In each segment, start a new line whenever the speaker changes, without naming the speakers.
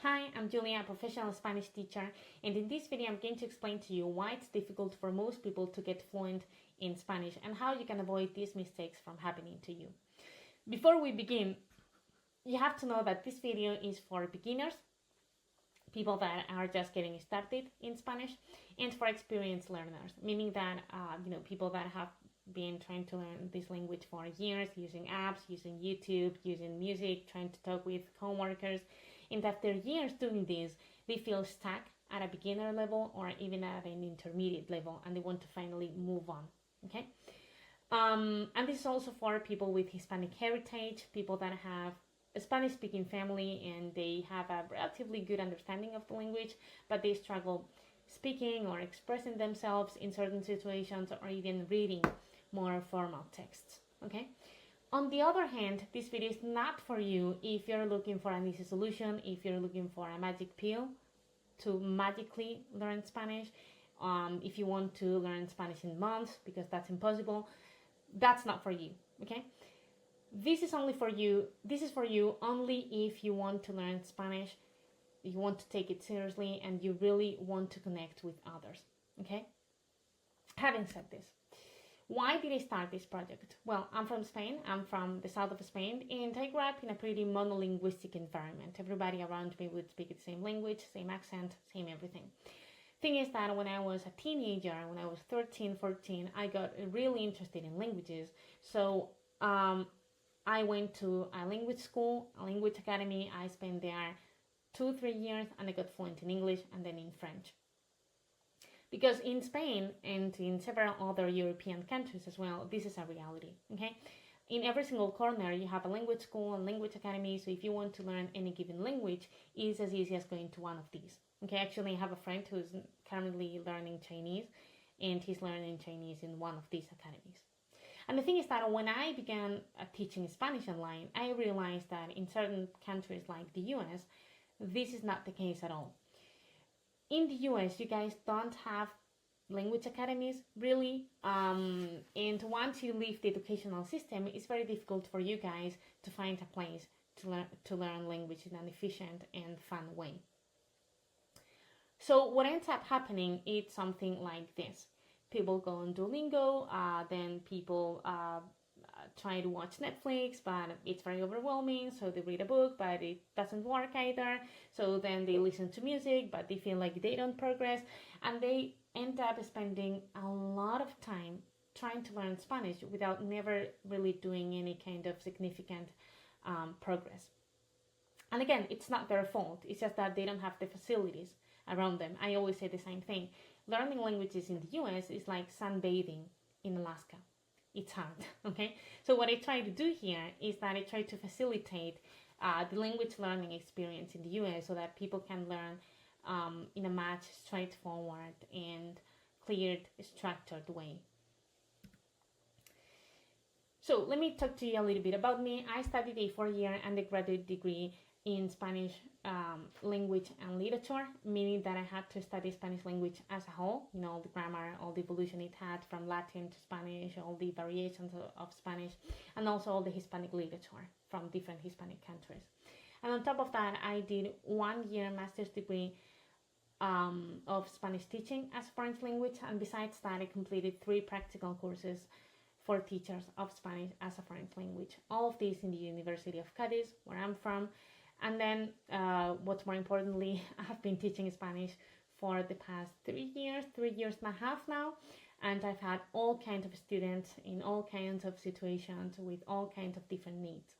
Hi, I'm Julia, a professional Spanish teacher, and in this video I'm going to explain to you why it's difficult for most people to get fluent in Spanish and how you can avoid these mistakes from happening to you. Before we begin, you have to know that this video is for beginners, people that are just getting started in Spanish, and for experienced learners, meaning that people that have been trying to learn this language for years, using apps, using YouTube, using music, trying to talk with coworkers, and after years doing this, they feel stuck at a beginner level or even at an intermediate level, and they want to finally move on. Okay, and this is also for people with Hispanic heritage, people that have a Spanish-speaking family and they have a relatively good understanding of the language, but they struggle speaking or expressing themselves in certain situations or even reading more formal texts. Okay. On the other hand, this video is not for you if you're looking for an easy solution, if you're looking for a magic pill to magically learn Spanish, if you want to learn Spanish in months, because that's impossible. That's not for you, okay? This is for you only if you want to learn Spanish, you want to take it seriously, and you really want to connect with others, okay? Having said this, why did I start this project? Well, I'm from Spain. I'm from the south of Spain, and I grew up in a pretty monolinguistic environment. Everybody around me would speak the same language, same accent, same everything. Thing is that when I was a teenager, when I was 13, 14, I got really interested in languages. So I went to a language school, a language academy. I spent there 2-3 years, and I got fluent in English and then in French. Because in Spain and in several other European countries as well, this is a reality, okay? In every single corner, you have a language school and language academy, so if you want to learn any given language, it's as easy as going to one of these, okay? Actually, I have a friend who's currently learning Chinese, and he's learning Chinese in one of these academies. And the thing is that when I began teaching Spanish online, I realized that in certain countries like the US, this is not the case at all. In the US, you guys don't have language academies, really, and once you leave the educational system, it's very difficult for you guys to find a place to learn language in an efficient and fun way. So what ends up happening is something like this. People go on Duolingo, then people try to watch Netflix, but it's very overwhelming, so they read a book, but it doesn't work either. So then they listen to music, but they feel like they don't progress, and they end up spending a lot of time trying to learn Spanish without never really doing any kind of significant progress. And again, it's not their fault, it's just that they don't have the facilities around them. I always say the same thing. Learning languages in the US is like sunbathing in Alaska. It's hard, okay? So what I try to do here is that I try to facilitate the language learning experience in the US so that people can learn in a much straightforward and cleared, structured way. So let me talk to you a little bit about me. I studied a 4-year undergraduate degree in Spanish language and literature, meaning that I had to study Spanish language as a whole, all the grammar, all the evolution it had from Latin to Spanish, all the variations of Spanish, and also all the Hispanic literature from different Hispanic countries. And on top of that, I did 1-year master's degree of Spanish teaching as French language, and besides that, I completed 3 practical courses for teachers of Spanish as a French language. All of these in the University of Cadiz, where I'm from. And then, what's more importantly, I've been teaching Spanish for the past 3 years and a half now, and I've had all kinds of students in all kinds of situations with all kinds of different needs.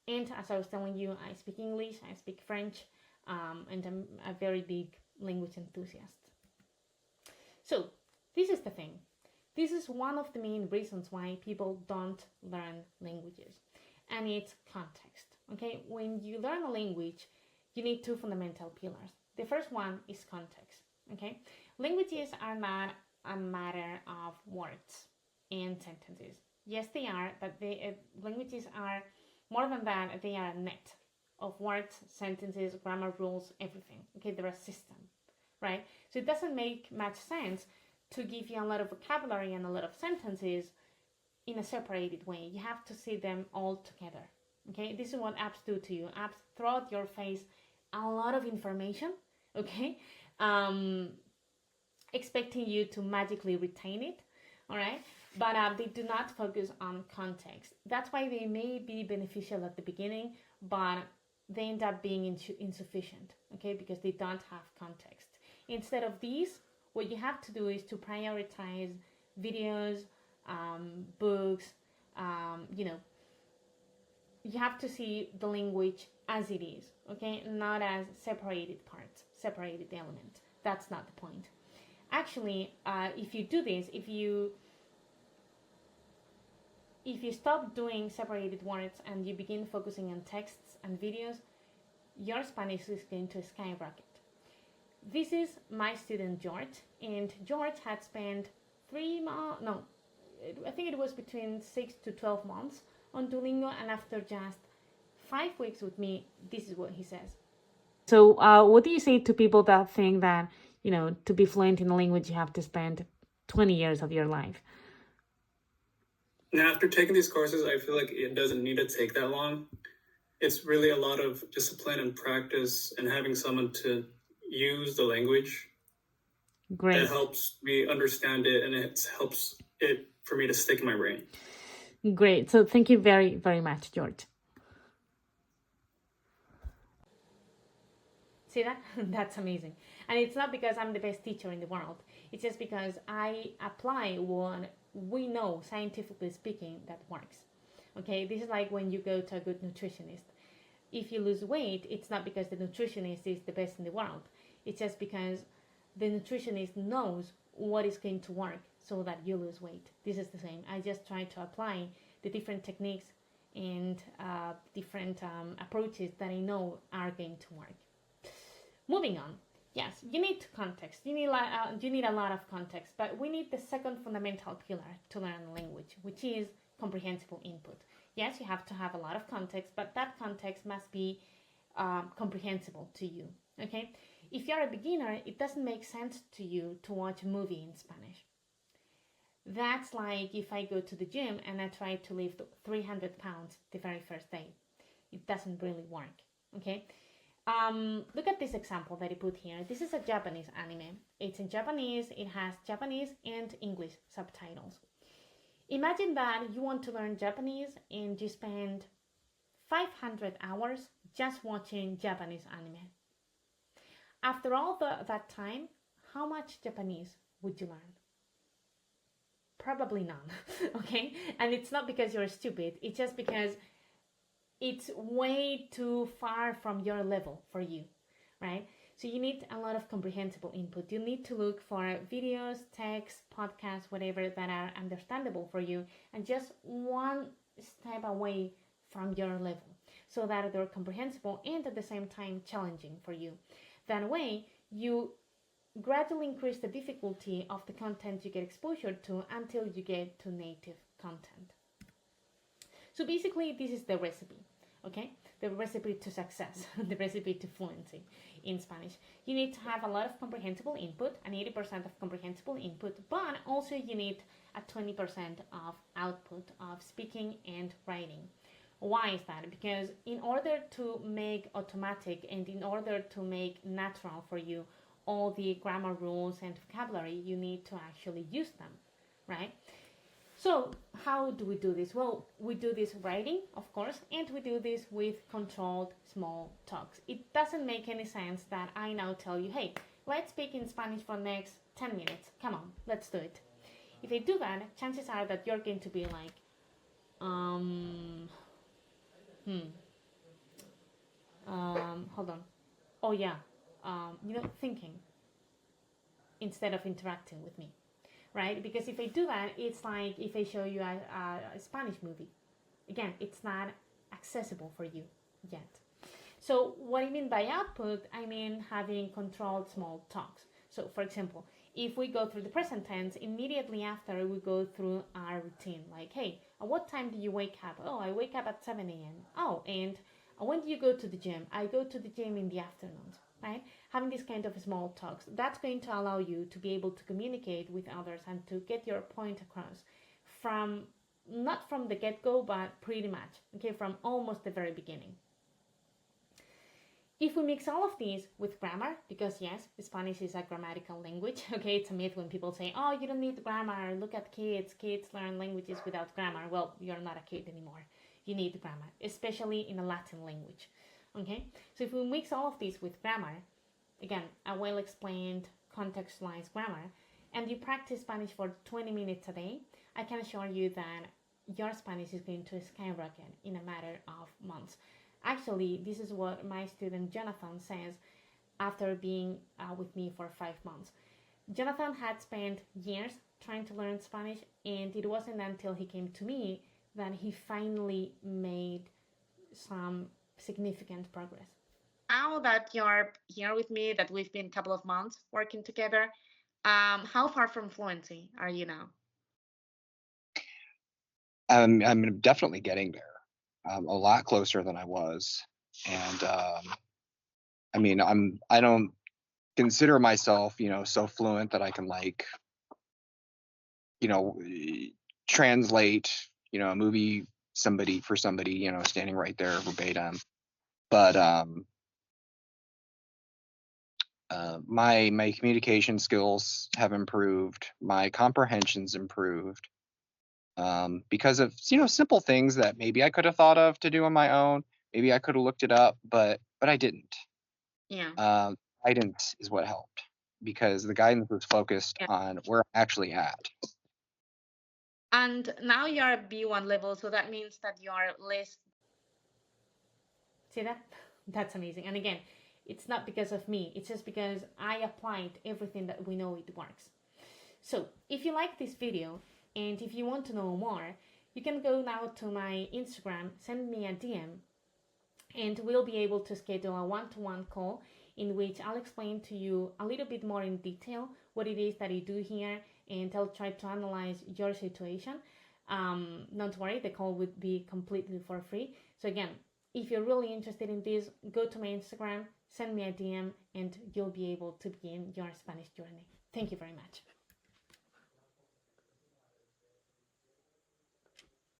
And as I was telling you, I speak English, I speak French, and I'm a very big language enthusiast. So, this is the thing. This is one of the main reasons why people don't learn languages, and it's context. Okay, when you learn a language, you need 2 fundamental pillars. The first one is context. Okay, languages are not a matter of words and sentences. Yes, they are, but languages are more than that. They are a net of words, sentences, grammar rules, everything. Okay, they're a system, right? So it doesn't make much sense to give you a lot of vocabulary and a lot of sentences in a separated way. You have to see them all together. Okay, this is what apps do to you. Apps throw at your face a lot of information, okay, expecting you to magically retain it, all right, but they do not focus on context. That's why they may be beneficial at the beginning, but they end up being insufficient, okay, because they don't have context. Instead of these, what you have to do is to prioritize videos, books, you know, you have to see the language as it is, okay, not as separated parts, separated elements. That's not the point. Actually, if you do this, if you stop doing separated words and you begin focusing on texts and videos, your Spanish is going to skyrocket. This is my student George, and George had spent 3 months, no, I think it was between 6 to 12 months on Duolingo, and after just 5 weeks with me, this is what he says. So what do you say to people that think that, you know, to be fluent in a language, you have to spend 20 years of your life?
Now, after taking these courses, I feel like it doesn't need to take that long. It's really a lot of discipline and practice and having someone to use the language. Great. That helps me understand it, and it helps it for me to stick in my brain.
Great. So thank you very, very much, George. See that? That's amazing. And it's not because I'm the best teacher in the world. It's just because I apply what we know, scientifically speaking, that works. Okay, this is like when you go to a good nutritionist. If you lose weight, it's not because the nutritionist is the best in the world. It's just because the nutritionist knows what is going to work so that you lose weight. This is the same. I just try to apply the different techniques and different approaches that I know are going to work. Moving on. Yes, you need context. You need a lot of context, but we need the second fundamental pillar to learn a language, which is comprehensible input. Yes, you have to have a lot of context, but that context must be comprehensible to you. Okay? If you're a beginner, it doesn't make sense to you to watch a movie in Spanish. That's like if I go to the gym and I try to lift 300 pounds the very first day. It doesn't really work. Okay? Look at this example that I put here. This is a Japanese anime. It's in Japanese. It has Japanese and English subtitles. Imagine that you want to learn Japanese and you spend 500 hours just watching Japanese anime. After all that time, how much Japanese would you learn? Probably none, okay? And it's not because you're stupid. It's just because it's way too far from your level for you, right? So you need a lot of comprehensible input. You need to look for videos, texts, podcasts, whatever that are understandable for you and just one step away from your level so that they're comprehensible and at the same time challenging for you. That way, you gradually increase the difficulty of the content you get exposure to until you get to native content. So basically, this is the recipe, okay? The recipe to success, the recipe to fluency in Spanish. You need to have a lot of comprehensible input, an 80% of comprehensible input, but also you need a 20% of output of speaking and writing. Why is that? Because in order to make automatic and in order to make natural for you all the grammar rules and vocabulary, you need to actually use them, right? So how do we do this? Well, we do this writing, of course, and we do this with controlled small talks. It doesn't make any sense that I now tell you, hey, let's speak in Spanish for the next 10 minutes. Come on, let's do it. If I do that, chances are that you're going to be like, hold on. Oh yeah, thinking instead of interacting with me. Right? Because if I do that, it's like if I show you a Spanish movie. Again, it's not accessible for you yet. So what I mean by output, I mean having controlled small talks. So for example, if we go through the present tense, immediately after we go through our routine. Like, hey, at what time do you wake up? Oh, I wake up at 7 a.m. Oh, and when do you go to the gym? I go to the gym in the afternoons. Right? Having this kind of small talks, that's going to allow you to be able to communicate with others and to get your point across from not from the get-go, but pretty much, okay, from almost the very beginning. If we mix all of these with grammar, because yes, Spanish is a grammatical language, okay, it's a myth when people say, oh, you don't need grammar, look at kids learn languages without grammar. Well, you're not a kid anymore. You need grammar, especially in a Latin language, okay? So if we mix all of these with grammar, again, a well-explained, contextualized grammar, and you practice Spanish for 20 minutes a day, I can assure you that your Spanish is going to skyrocket in a matter of months. Actually, this is what my student Jonathan says after being with me for 5 months. Jonathan had spent years trying to learn Spanish, and it wasn't until he came to me that he finally made some significant progress. Now that you're here with me, that we've been a couple of months working together, how far from fluency are you now?
I'm definitely getting there. A lot closer than I was, and I mean, I don't consider myself, so fluent that I can you know, translate, a movie for somebody, standing right there verbatim. But my communication skills have improved. My comprehension's improved. Because of simple things that maybe I could have thought of to do on my own. Maybe I could have looked it up, but I didn't.
Yeah.
Guidance is what helped, because the guidance was focused on where I'm actually at.
And now you're at B1 level, so that means that you're less. See that? That's amazing. And again, it's not because of me, it's just because I applied everything that we know it works. So if you like this video and if you want to know more, you can go now to my Instagram, send me a DM, and we'll be able to schedule a one-to-one call in which I'll explain to you a little bit more in detail what it is that I do here, and I'll try to analyze your situation. Don't worry, the call would be completely for free. So again, if you're really interested in this, go to my Instagram, send me a DM, and you'll be able to begin your Spanish journey. Thank you very much.